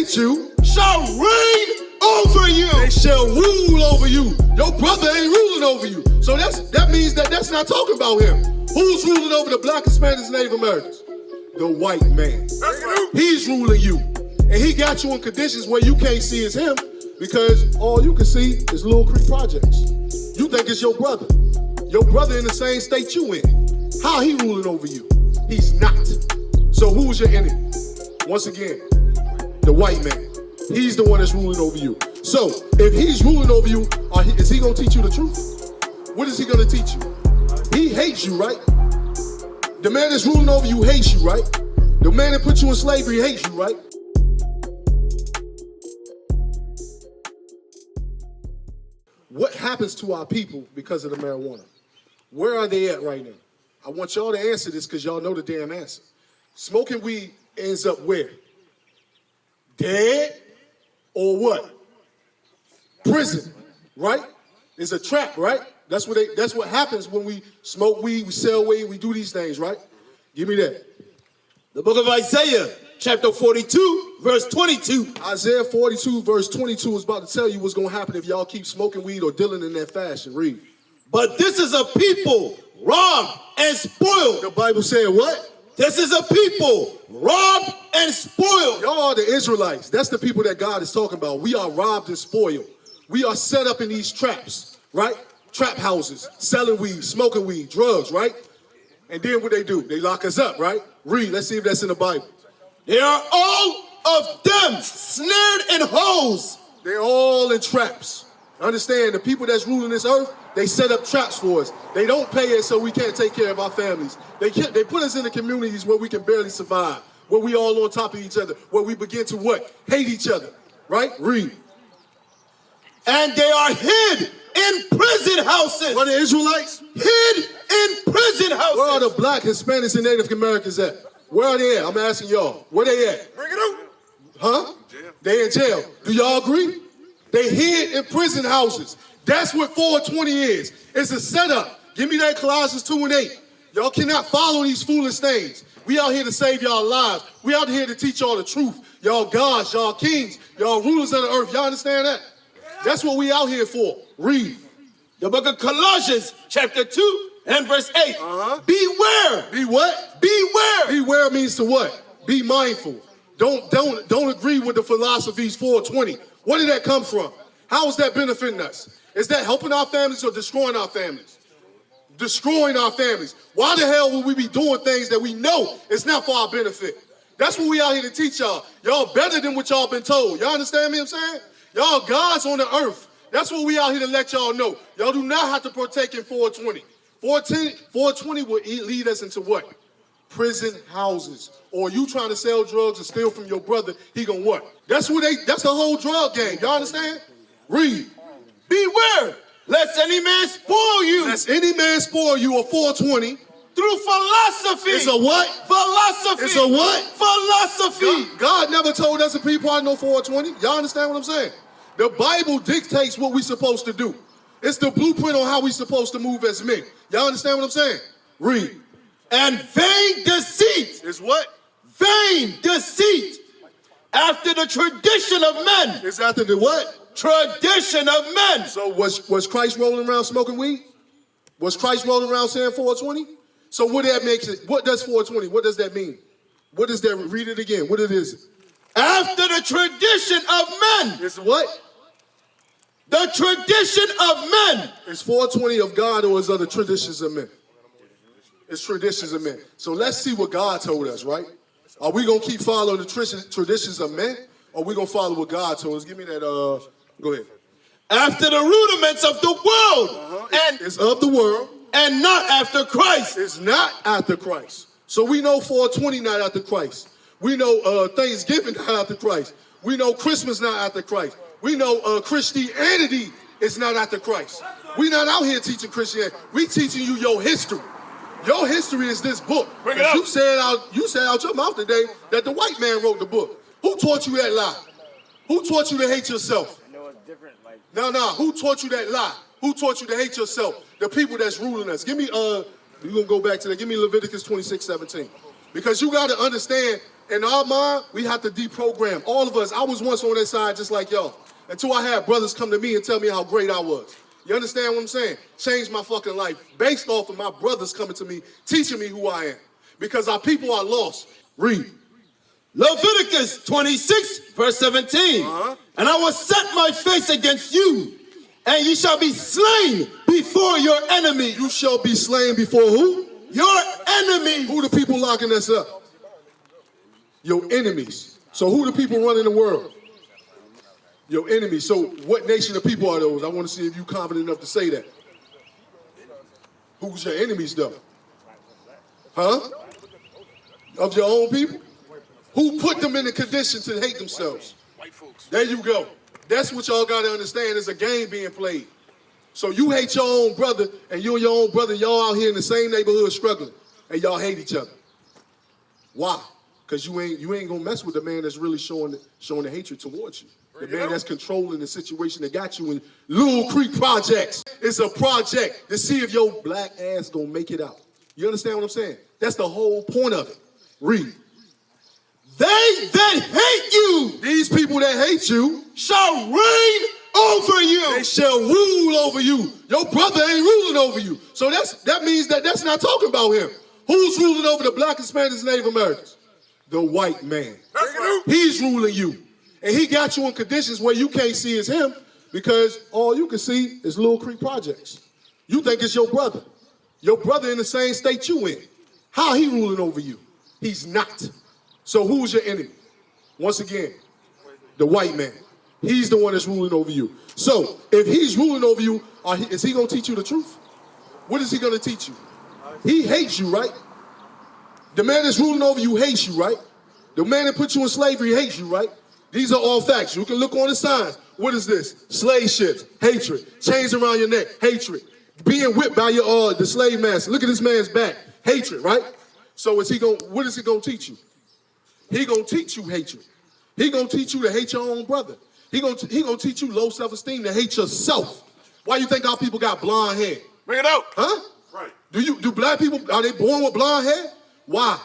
hate you shall reign over you. They shall rule over you. Your brother ain't ruling over you. So that means that's not talking about him. Who's ruling over the black, Hispanics, Native Americans? The white man. He's ruling you. And he got you in conditions where you can't see it's him because all you can see is Little Creek Projects. You think it's your brother. Your brother in the same state you in. How he ruling over you? He's not. So who's your enemy? Once again, the white man. He's the one that's ruling over you. So if he's ruling over you, is he going to teach you the truth? What is he going to teach you? He hates you, right? The man that's ruling over you hates you, right? The man that put you in slavery hates you, right? What happens to our people because of the marijuana? Where are they at right now? I want y'all to answer this because y'all know the damn answer. Smoking weed ends up where? Dead or what? Prison, right? It's a trap, right? That's what happens when we smoke weed, we sell weed, we do these things, right? Give me that. The book of Isaiah, chapter 42, verse 22. Isaiah 42, verse 22 is about to tell you what's going to happen if y'all keep smoking weed or dealing in that fashion. Read. But this is a people robbed and spoiled. The Bible said what? This is a people robbed and spoiled. Y'all are the Israelites. That's the people that God is talking about. We are robbed and spoiled. We are set up in these traps, right? Trap houses, selling weed, smoking weed, drugs, right? And then what they do? They lock us up, right? Read. Let's see if that's in the Bible. They are all of them snared in holes. They're all in traps. Understand, the people that's ruling this earth, they set up traps for us. They don't pay us so we can't take care of our families. They put us in the communities where we can barely survive, where we all on top of each other, where we begin to what? Hate each other, right? Read. And they are hid in prison houses. Where the Israelites? Hid in prison houses. Where are the black, Hispanics, and Native Americans at? Where are they at? I'm asking y'all. Where they at? Bring it up. Huh? Jail. They in jail. Do y'all agree? They hid in prison houses. That's what 420 is. It's a setup. Give me that Colossians 2 and 8. Y'all cannot follow these foolish things. We out here to save y'all lives. We out here to teach y'all the truth. Y'all gods, y'all kings, y'all rulers of the earth. Y'all understand that? That's what we out here for. Read. The book of Colossians, chapter 2 and verse 8. Beware. Be what? Beware. Beware means to what? Be mindful. Don't agree with the philosophies 420. Where did that come from? How is that benefiting us? Is that helping our families or destroying our families? Destroying our families. Why the hell would we be doing things that we know it's not for our benefit? That's what we out here to teach y'all. Y'all better than what y'all been told. Y'all understand me what I'm saying? Y'all gods on the earth. That's what we out here to let y'all know. Y'all do not have to partake in 420. 420 will lead us into what? Prison houses. Or you trying to sell drugs and steal from your brother, he gonna what? That's the whole drug game. Y'all understand? Read. Beware, lest any man spoil you. Lest any man spoil you, or 420. Through philosophy. It's a what? Philosophy. It's a what? Philosophy. God never told us to be part of no 420. Y'all understand what I'm saying? The Bible dictates what we're supposed to do. It's the blueprint on how we're supposed to move as men. Y'all understand what I'm saying? Read. And vain deceit. Is what? Vain deceit. After the tradition of men. It's after the what? Tradition of men. So was Christ rolling around smoking weed? Was Christ rolling around saying 420? So what that makes it? What does 420? What does that mean? What is that? Read it again. What it is? After the tradition of men. It's what? The tradition of men. It's 420 of God, or is other traditions of men? It's traditions of men. So let's see what God told us, right? Are we going to keep following the traditions of men, or are we going to follow what God told us? Give me that, go ahead. After the rudiments of the world. And it's of the world. And not after Christ. It's not after Christ. So we know 420 not after Christ. We know Thanksgiving not after Christ. We know Christmas not after Christ. We know Christianity is not after Christ. We're not out here teaching Christianity. We teaching you your history. Your history is this book. Bring it up. You said out your mouth today that the white man wrote the book. Who taught you that lie? Who taught you to hate yourself? I know it's different. Like No. Who taught you that lie? Who taught you to hate yourself? The people that's ruling us. Give me, you're going to go back to that. Give me Leviticus 26:17. Because you got to understand In our mind, we have to deprogram. All of us, I was once on that side just like y'all. Until I had brothers come to me and tell me how great I was. You understand what I'm saying? Changed my fucking life based off of my brothers coming to me, teaching me who I am. Because our people are lost. Read. Leviticus 26, verse 17. And I will set my face against you, and you shall be slain before your enemy. You shall be slain before who? Your enemy. Who the people locking us up? Your enemies. So who the people running the world? Your enemies. So what nation of people are those? I want to see if you're confident enough to say that. Who's your enemies though? Huh? Of your own people? Who put them in the condition to hate themselves? White folks. There you go. That's what y'all got to understand. There's a game being played. So you hate your own brother, and you and your own brother, y'all out here in the same neighborhood struggling, and y'all hate each other. Why? Because you ain't gonna mess with the man that's really showing the hatred towards you. The man that's controlling the situation that got you in Little Creek Projects. It's a project to see if your black ass gonna make it out. You understand what I'm saying? That's the whole point of it. Read. They that hate you, These people that hate you, shall reign over you. they shall rule over you. Your brother ain't ruling over you. So that means that's not talking about him. Who's ruling over the black, Hispanics, and Native Americans? The white man. That's right. He's ruling you. And he got you in conditions where you can't see it's him because all you can see is Little Creek Projects. You think it's your brother. Your brother in the same state you in. How he ruling over you? He's not. So who's your enemy? Once again, the white man. He's the one that's ruling over you. So if he's ruling over you, is he going to teach you the truth? What is he going to teach you? He hates you, right? The man that's ruling over you hates you, right? The man that put you in slavery hates you, right? These are all facts. You can look on the signs. What is this? Slave ships, hatred. Chains around your neck, hatred. Being whipped by the slave master. Look at this man's back, hatred, right? So what is he going to teach you? He going to teach you hatred. He going to teach you to hate your own brother. He going to teach you low self-esteem, to hate yourself. Why you think our people got blonde hair? Bring it out. Huh? Right. Do black people, are they born with blonde hair? Why?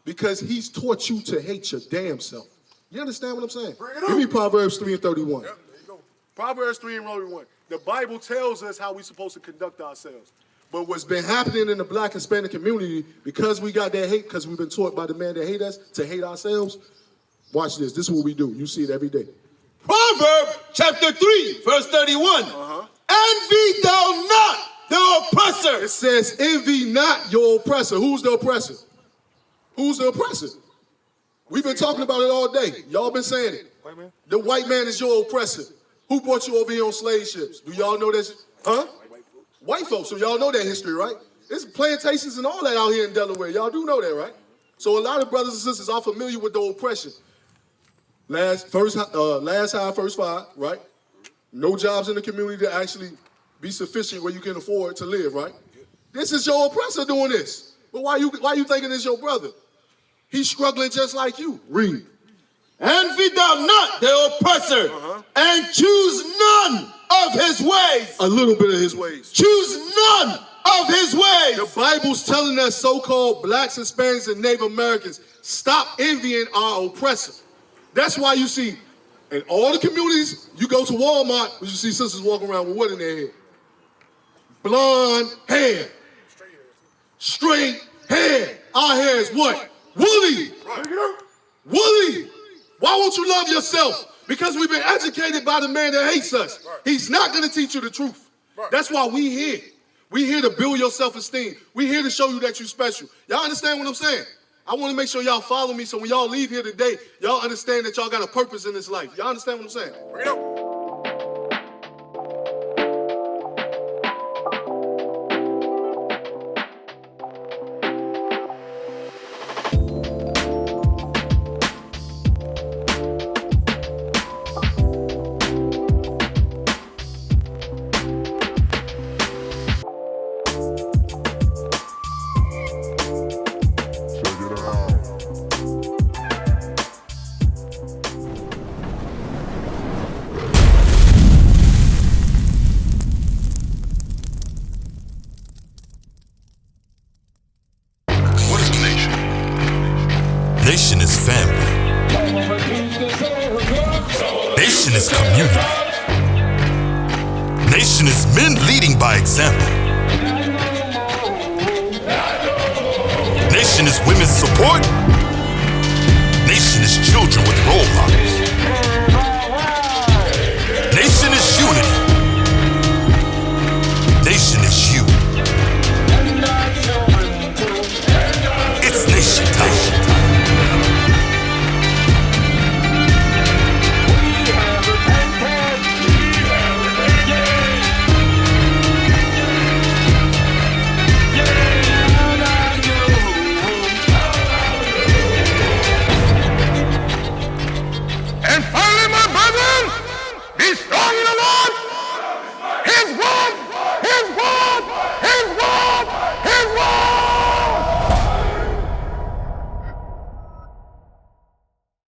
Because he's taught you to hate your damn self. You understand what I'm saying? Give me Proverbs 3 and 31. Yep, there you go. Proverbs 3 and 31. The Bible tells us how we're supposed to conduct ourselves. But what's been happening in the black Hispanic community, because we got that hate, because we've been taught by the man that hate us to hate ourselves, watch this. This is what we do. You see it every day. Proverbs chapter 3, verse 31. Envy thou not the oppressor. It says, envy not your oppressor. Who's the oppressor? Who's the oppressor? We've been talking about it all day. Y'all been saying it. White man? The white man is your oppressor. Who brought you over here on slave ships? Do y'all know this? Huh? White folks. So y'all know that history, right? There's plantations and all that out here in Delaware. Y'all do know that, right? So a lot of brothers and sisters are familiar with the oppression. Last high, first five, right? No jobs in the community to actually be sufficient where you can afford to live, right? This is your oppressor doing this. But why you thinking it's your brother? He's struggling just like you. Read. Envy thou not the oppressor, and choose none of his ways. A little bit of his ways. Choose none of his ways. The Bible's telling us so-called blacks, Hispanics, and Native Americans, stop envying our oppressor. That's why you see in all the communities, you go to Walmart, you see sisters walking around with what in their head? Blonde hair. Straight hair. Our hair is what? Woolly. Right. Woolly. Why won't you love yourself? Because we've been educated by the man that hates us. Right. He's not going to teach you the truth. Right. That's why we here. We here to build your self-esteem. We here to show you that you're special. Y'all understand what I'm saying? I want to make sure y'all follow me so when y'all leave here today, y'all understand that y'all got a purpose in this life. Y'all understand what I'm saying? Bring it out. Nation is family. Nation is community. Nation is men leading by example. Nation is women's support. Nation is children with role models.